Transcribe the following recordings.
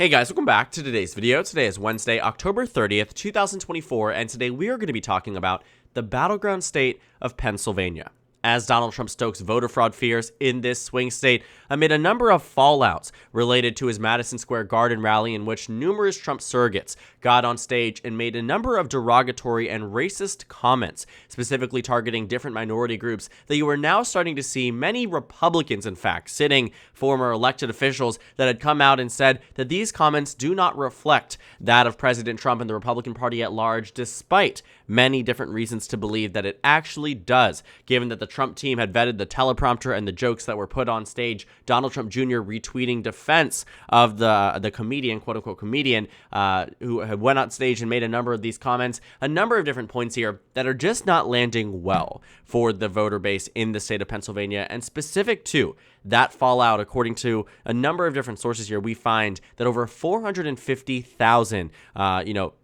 Hey guys, welcome back to today's video. Today is Wednesday, October 30th, 2024, and today we are going to be talking about the battleground state of Pennsylvania, as Donald Trump stokes voter fraud fears in this swing state amid a number of fallouts related to his Madison Square Garden rally, in which numerous Trump surrogates got on stage and made a number of derogatory and racist comments, specifically targeting different minority groups that you are now starting to see many Republicans, in fact, sitting former elected officials that had come out and said that these comments do not reflect that of President Trump and the Republican Party at large, despite many different reasons to believe that it actually does, given that the Trump team had vetted the teleprompter and the jokes that were put on stage. Donald Trump Jr. retweeting defense of the comedian, quote-unquote comedian, who had went on stage and made a number of these comments, a number of different points here that are just not landing well for the voter base in the state of Pennsylvania. And specific to that fallout, according to a number of different sources here, we find that over 450,000,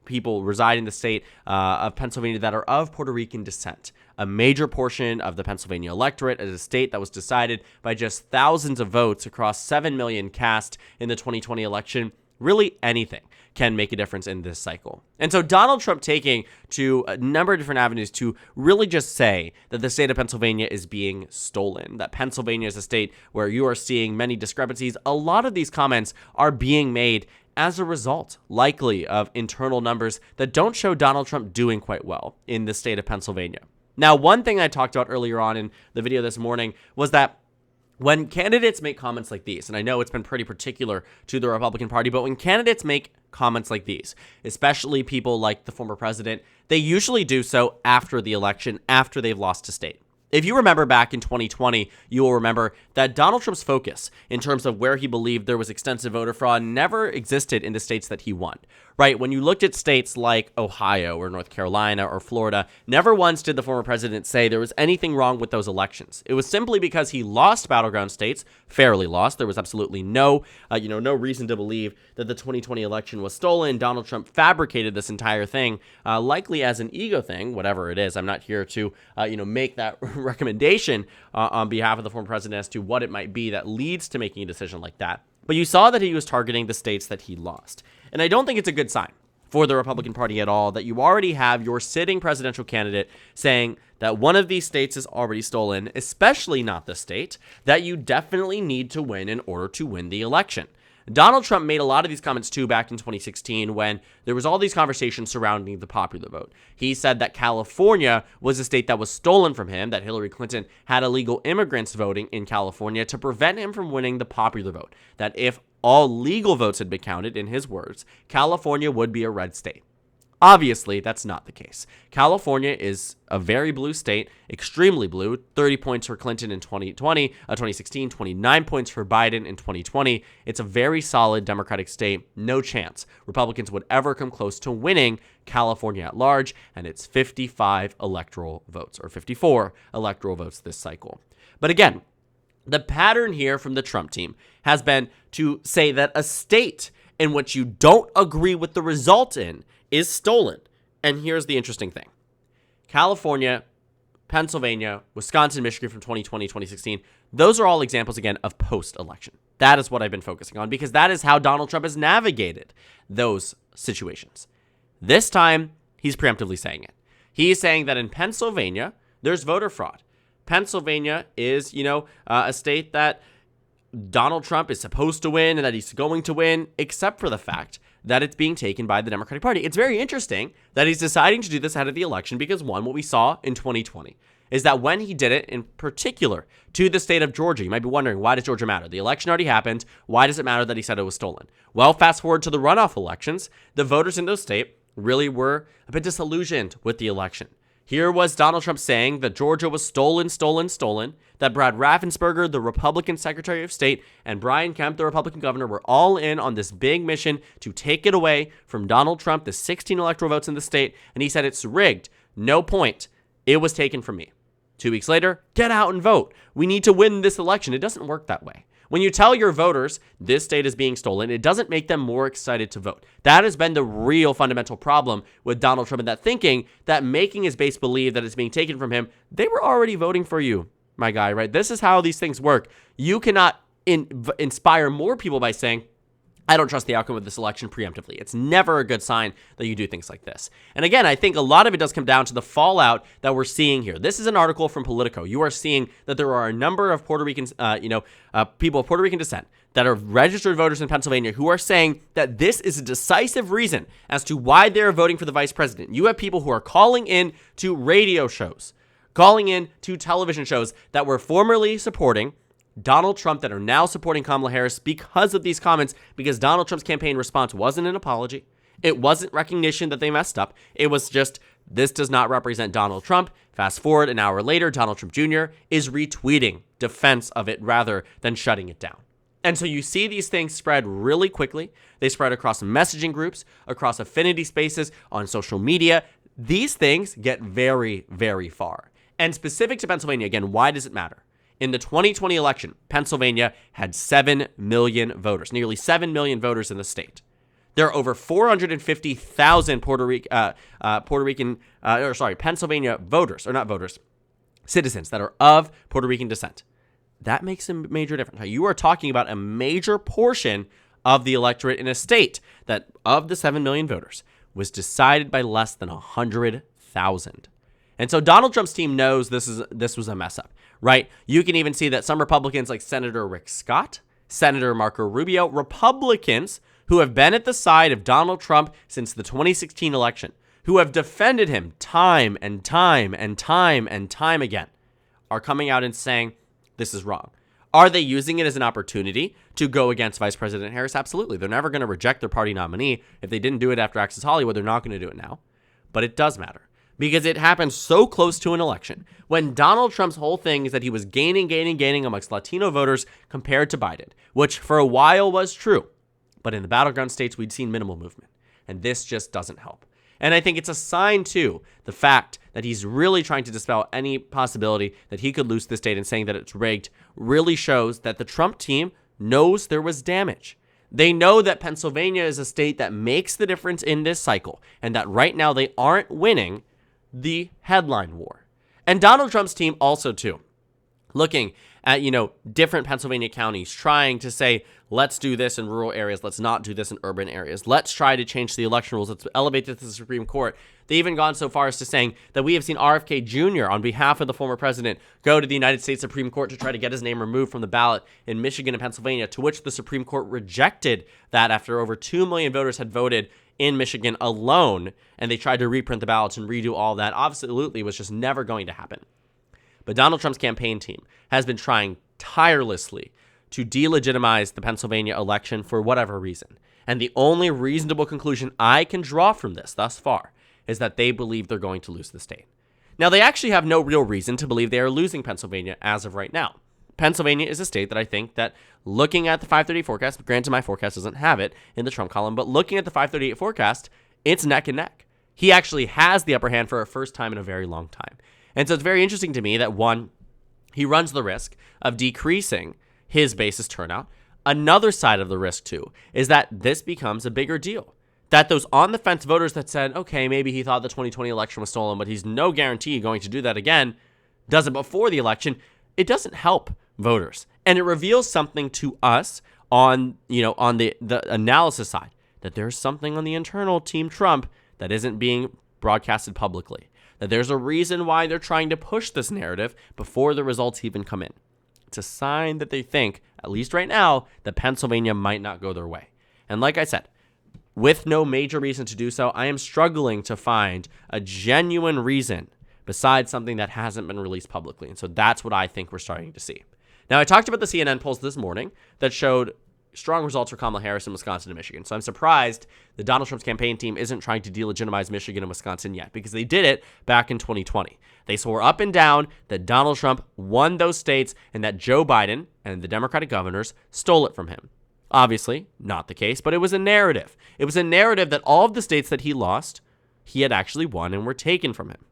people reside in the state of Pennsylvania that are of Puerto Rican descent. A major portion of the Pennsylvania electorate is a state that was decided by just thousands of votes across 7 million cast in the 2020 election. Really anything can make a difference in this cycle. And so Donald Trump taking to a number of different avenues to really just say that the state of Pennsylvania is being stolen, that Pennsylvania is a state where you are seeing many discrepancies. A lot of these comments are being made as a result, likely, of internal numbers that don't show Donald Trump doing quite well in the state of Pennsylvania. Now, one thing I talked about earlier on in the video this morning was that when candidates make comments like these, and I know it's been pretty particular to the Republican Party, but when candidates make comments like these, especially people like the former president, they usually do so after the election, after they've lost a state. If you remember back in 2020, you will remember that Donald Trump's focus in terms of where he believed there was extensive voter fraud never existed in the states that he won, right? When you looked at states like Ohio or North Carolina or Florida, never once did the former president say there was anything wrong with those elections. It was simply because he lost battleground states, fairly lost. There was absolutely no reason to believe that the 2020 election was stolen. Donald Trump fabricated this entire thing, likely as an ego thing, whatever it is. I'm not here to, make that recommendation on behalf of the former president as to what it might be that leads to making a decision like that. But you saw that he was targeting the states that he lost. And I don't think it's a good sign for the Republican Party at all that you already have your sitting presidential candidate saying that one of these states is already stolen, especially not the state that you definitely need to win in order to win the election. Donald Trump made a lot of these comments too back in 2016 when there was all these conversations surrounding the popular vote. He said that California was a state that was stolen from him, that Hillary Clinton had illegal immigrants voting in California to prevent him from winning the popular vote, that if all legal votes had been counted, in his words, California would be a red state. Obviously, that's not the case. California is a very blue state, extremely blue, 30 points for Clinton in 2016, 29 points for Biden in 2020. It's a very solid Democratic state. No chance Republicans would ever come close to winning California at large, and it's 55 electoral votes, or 54 electoral votes this cycle. But again, the pattern here from the Trump team has been to say that a state in which you don't agree with the result in is stolen. And here's the interesting thing. California, Pennsylvania, Wisconsin, Michigan from 2020, 2016, those are all examples, again, of post-election. That is what I've been focusing on because that is how Donald Trump has navigated those situations. This time, he's preemptively saying it. He is saying that in Pennsylvania, there's voter fraud. Pennsylvania is, a state that Donald Trump is supposed to win and that he's going to win, except for the fact that it's being taken by the Democratic Party. It's very interesting that he's deciding to do this ahead of the election because, one, what we saw in 2020 is that when he did it, in particular to the state of Georgia, you might be wondering, why does Georgia matter? The election already happened. Why does it matter that he said it was stolen? Well, fast forward to the runoff elections, the voters in those states really were a bit disillusioned with the election. Here was Donald Trump saying that Georgia was stolen, that Brad Raffensperger, the Republican Secretary of State, and Brian Kemp, the Republican governor, were all in on this big mission to take it away from Donald Trump, the 16 electoral votes in the state, and he said it's rigged. No point. It was taken from me. 2 weeks later, get out and vote. We need to win this election. It doesn't work that way. When you tell your voters this state is being stolen, it doesn't make them more excited to vote. That has been the real fundamental problem with Donald Trump and that thinking that making his base believe that it's being taken from him. They were already voting for you, my guy, right? This is how these things work. You cannot inspire more people by saying, I don't trust the outcome of this election preemptively. It's never a good sign that you do things like this. And again, I think a lot of it does come down to the fallout that we're seeing here. This is an article from Politico. You are seeing that there are a number of Puerto Ricans, people of Puerto Rican descent that are registered voters in Pennsylvania who are saying that this is a decisive reason as to why they're voting for the vice president. You have people who are calling in to radio shows, calling in to television shows that were formerly supporting Donald Trump, that are now supporting Kamala Harris because of these comments, because Donald Trump's campaign response wasn't an apology. It wasn't recognition that they messed up. It was just, this does not represent Donald Trump. Fast forward an hour later, Donald Trump Jr. is retweeting defense of it rather than shutting it down. And so you see these things spread really quickly. They spread across messaging groups, across affinity spaces, on social media. These things get very, very far. And specific to Pennsylvania, again, why does it matter? In the 2020 election, Pennsylvania had 7 million voters, nearly 7 million voters in the state. There are over 450,000 Pennsylvania citizens that are of Puerto Rican descent. That makes a major difference. Now, you are talking about a major portion of the electorate in a state that, of the 7 million voters, was decided by less than 100,000. And so Donald Trump's team knows this was a mess up, right? You can even see that some Republicans like Senator Rick Scott, Senator Marco Rubio, Republicans who have been at the side of Donald Trump since the 2016 election, who have defended him time and time and time and time again, are coming out and saying this is wrong. Are they using it as an opportunity to go against Vice President Harris? Absolutely. They're never going to reject their party nominee. If they didn't do it after Access Hollywood, they're not going to do it now. But it does matter, because it happened so close to an election when Donald Trump's whole thing is that he was gaining amongst Latino voters compared to Biden, which for a while was true. But in the battleground states, we'd seen minimal movement. And this just doesn't help. And I think it's a sign, too, the fact that he's really trying to dispel any possibility that he could lose the state and saying that it's rigged really shows that the Trump team knows there was damage. They know that Pennsylvania is a state that makes the difference in this cycle, and that right now they aren't winning the headline war. And Donald Trump's team also, too, looking at, different Pennsylvania counties, trying to say, let's do this in rural areas, let's not do this in urban areas, let's try to change the election rules, let's elevate this to the Supreme Court. They even gone so far as to saying that we have seen RFK Jr. on behalf of the former president go to the United States Supreme Court to try to get his name removed from the ballot in Michigan and Pennsylvania, to which the Supreme Court rejected that after over 2 million voters had voted in Michigan alone, and they tried to reprint the ballots and redo all that. Absolutely was just never going to happen. But Donald Trump's campaign team has been trying tirelessly to delegitimize the Pennsylvania election for whatever reason. And the only reasonable conclusion I can draw from this thus far is that they believe they're going to lose the state. Now, they actually have no real reason to believe they are losing Pennsylvania as of right now. Pennsylvania is a state that I think that, looking at the 538 forecast, granted my forecast doesn't have it in the Trump column, but looking at the 538 forecast, it's neck and neck. He actually has the upper hand for a first time in a very long time. And so it's very interesting to me that, one, he runs the risk of decreasing his base's turnout. Another side of the risk, too, is that this becomes a bigger deal. That those on-the-fence voters that said, okay, maybe he thought the 2020 election was stolen, but he's no guarantee going to do that again, does it before the election, it doesn't help voters. And it reveals something to us on the analysis side, that there's something on the internal Team Trump that isn't being broadcasted publicly. That there's a reason why they're trying to push this narrative before the results even come in. It's a sign that they think, at least right now, that Pennsylvania might not go their way. And like I said, with no major reason to do so, I am struggling to find a genuine reason besides something that hasn't been released publicly. And so that's what I think we're starting to see. Now, I talked about the CNN polls this morning that showed strong results for Kamala Harris in Wisconsin and Michigan. So I'm surprised that Donald Trump's campaign team isn't trying to delegitimize Michigan and Wisconsin yet, because they did it back in 2020. They swore up and down that Donald Trump won those states and that Joe Biden and the Democratic governors stole it from him. Obviously, not the case, but it was a narrative. It was a narrative that all of the states that he lost, he had actually won and were taken from him.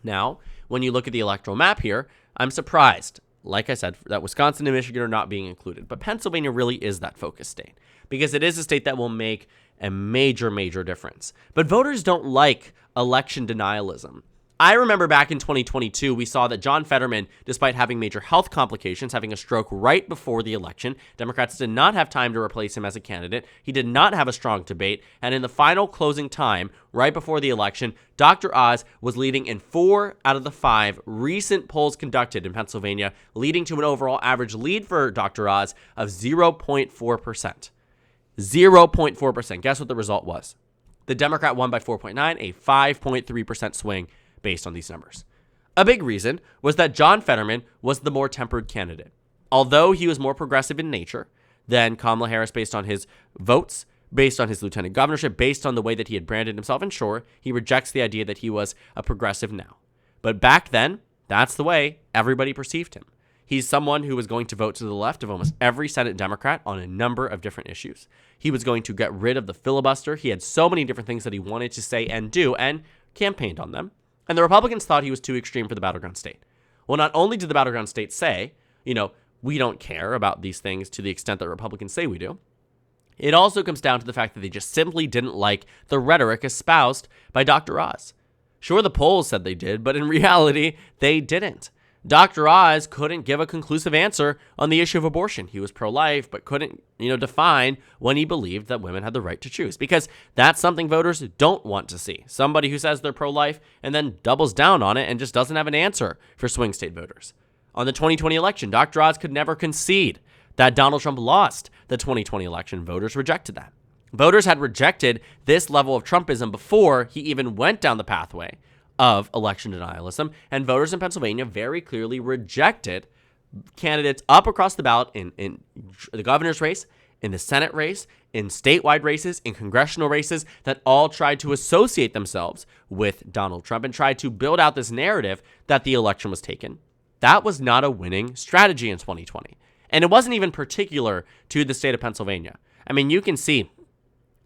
Now, when you look at the electoral map here, I'm surprised, like I said, that Wisconsin and Michigan are not being included. But Pennsylvania really is that focus state, because it is a state that will make a major, major difference. But voters don't like election denialism. I remember back in 2022, we saw that John Fetterman, despite having major health complications, having a stroke right before the election, Democrats did not have time to replace him as a candidate. He did not have a strong debate. And in the final closing time, right before the election, Dr. Oz was leading in 4 out of the 5 recent polls conducted in Pennsylvania, leading to an overall average lead for Dr. Oz of 0.4%. 0.4%. Guess what the result was? The Democrat won by 4.9, a 5.3% swing based on these numbers. A big reason was that John Fetterman was the more tempered candidate. Although he was more progressive in nature than Kamala Harris based on his votes, based on his lieutenant governorship, based on the way that he had branded himself, and sure, he rejects the idea that he was a progressive now. But back then, that's the way everybody perceived him. He's someone who was going to vote to the left of almost every Senate Democrat on a number of different issues. He was going to get rid of the filibuster. He had so many different things that he wanted to say and do, and campaigned on them. And the Republicans thought he was too extreme for the battleground state. Well, not only did the battleground state say, we don't care about these things to the extent that Republicans say we do, it also comes down to the fact that they just simply didn't like the rhetoric espoused by Dr. Oz. Sure, the polls said they did, but in reality, they didn't. Dr. Oz couldn't give a conclusive answer on the issue of abortion. He was pro-life, but couldn't, define when he believed that women had the right to choose, because that's something voters don't want to see. Somebody who says they're pro-life and then doubles down on it and just doesn't have an answer for swing state voters. On the 2020 election, Dr. Oz could never concede that Donald Trump lost the 2020 election. Voters rejected that. Voters had rejected this level of Trumpism before he even went down the pathway of election denialism, and voters in Pennsylvania very clearly rejected candidates up across the ballot in the governor's race, in the Senate race, in statewide races, in congressional races that all tried to associate themselves with Donald Trump and tried to build out this narrative that the election was taken. That was not a winning strategy in 2020. And it wasn't even particular to the state of Pennsylvania. I mean, you can see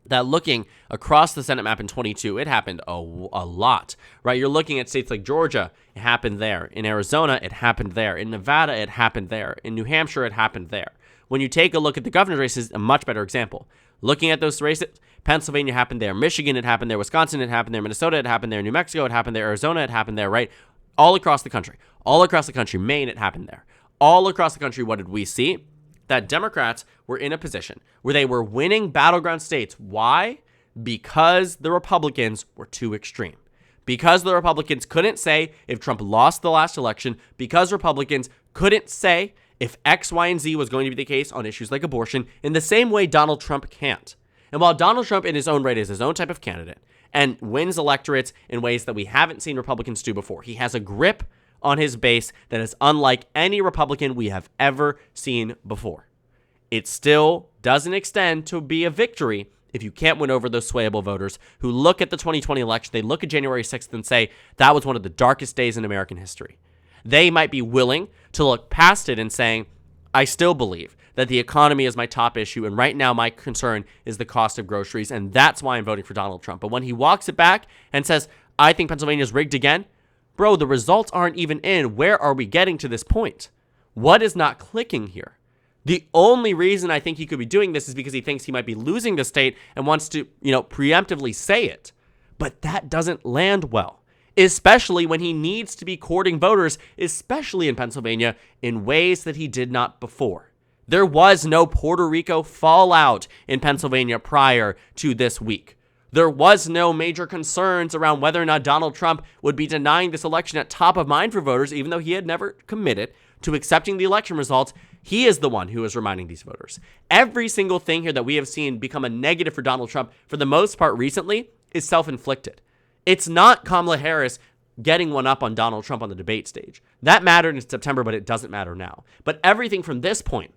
that looking across the Senate map in 22, it happened a lot, right? You're looking at states like Georgia, it happened there. In Arizona, it happened there. In Nevada, it happened there. In New Hampshire, it happened there. When you take a look at the governor's races, a much better example. Looking at those races, Pennsylvania happened there. Michigan, it happened there. Wisconsin, it happened there. Minnesota, it happened there. New Mexico, it happened there. Arizona, it happened there, right? All across the country. All across the country. Maine, it happened there. All across the country, what did we see? That Democrats were in a position where they were winning battleground states. Why? Because the Republicans were too extreme. Because the Republicans couldn't say if Trump lost the last election. Because Republicans couldn't say if X, Y, and Z was going to be the case on issues like abortion in the same way Donald Trump can't. And while Donald Trump in his own right is his own type of candidate and wins electorates in ways that we haven't seen Republicans do before, he has a grip on his base that is unlike any Republican we have ever seen before. It still doesn't extend to be a victory if you can't win over those swayable voters who look at the 2020 election, they look at January 6th and say, that was one of the darkest days in American history. They might be willing to look past it and saying, I still believe that the economy is my top issue, and right now my concern is the cost of groceries, and that's why I'm voting for Donald Trump. But when he walks it back and says, I think Pennsylvania's rigged again, bro, the results aren't even in. Where are we getting to this point? What is not clicking here? The only reason I think he could be doing this is because he thinks he might be losing the state and wants to, preemptively say it. But that doesn't land well, especially when he needs to be courting voters, especially in Pennsylvania, in ways that he did not before. There was no Puerto Rico fallout in Pennsylvania prior to this week. There was no major concerns around whether or not Donald Trump would be denying this election at top of mind for voters, even though he had never committed to accepting the election results. He is the one who is reminding these voters. Every single thing here that we have seen become a negative for Donald Trump, for the most part recently, is self-inflicted. It's not Kamala Harris getting one up on Donald Trump on the debate stage. That mattered in September, but it doesn't matter now. But everything from this point,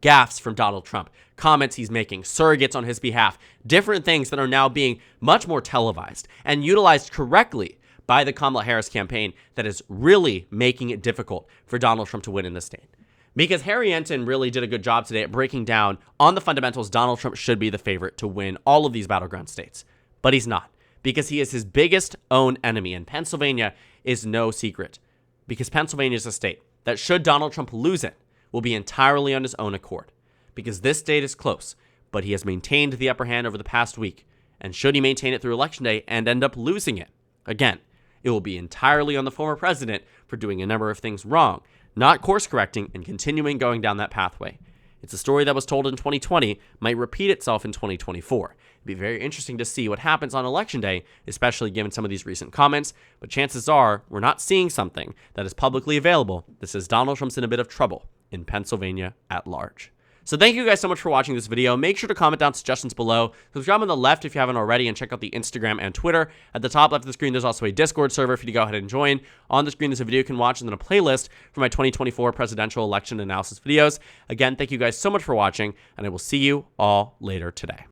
gaffes from Donald Trump, comments he's making, surrogates on his behalf, different things that are now being much more televised and utilized correctly by the Kamala Harris campaign that is really making it difficult for Donald Trump to win in this state. Because Harry Enton really did a good job today at breaking down on the fundamentals Donald Trump should be the favorite to win all of these battleground states. But he's not, because he is his biggest own enemy, and Pennsylvania is no secret. Because Pennsylvania is a state that, should Donald Trump lose it, will be entirely on his own accord, because this state is close, but he has maintained the upper hand over the past week, and should he maintain it through Election Day and end up losing it, again, It will be entirely on the former president for doing a number of things wrong, not course correcting and continuing going down that pathway. It's a story that was told in 2020, might repeat itself in 2024. It'd be very interesting to see what happens on Election Day, especially given some of these recent comments, but chances are we're not seeing something that is publicly available that says Donald Trump's in a bit of trouble in Pennsylvania at large. So thank you guys so much for watching this video. Make sure to comment down suggestions below. Subscribe on the left if you haven't already, and check out the Instagram and Twitter. At the top left of the screen, there's also a Discord server for you to go ahead and join. On the screen, there's a video you can watch and then a playlist for my 2024 presidential election analysis videos. Again, thank you guys so much for watching, and I will see you all later today.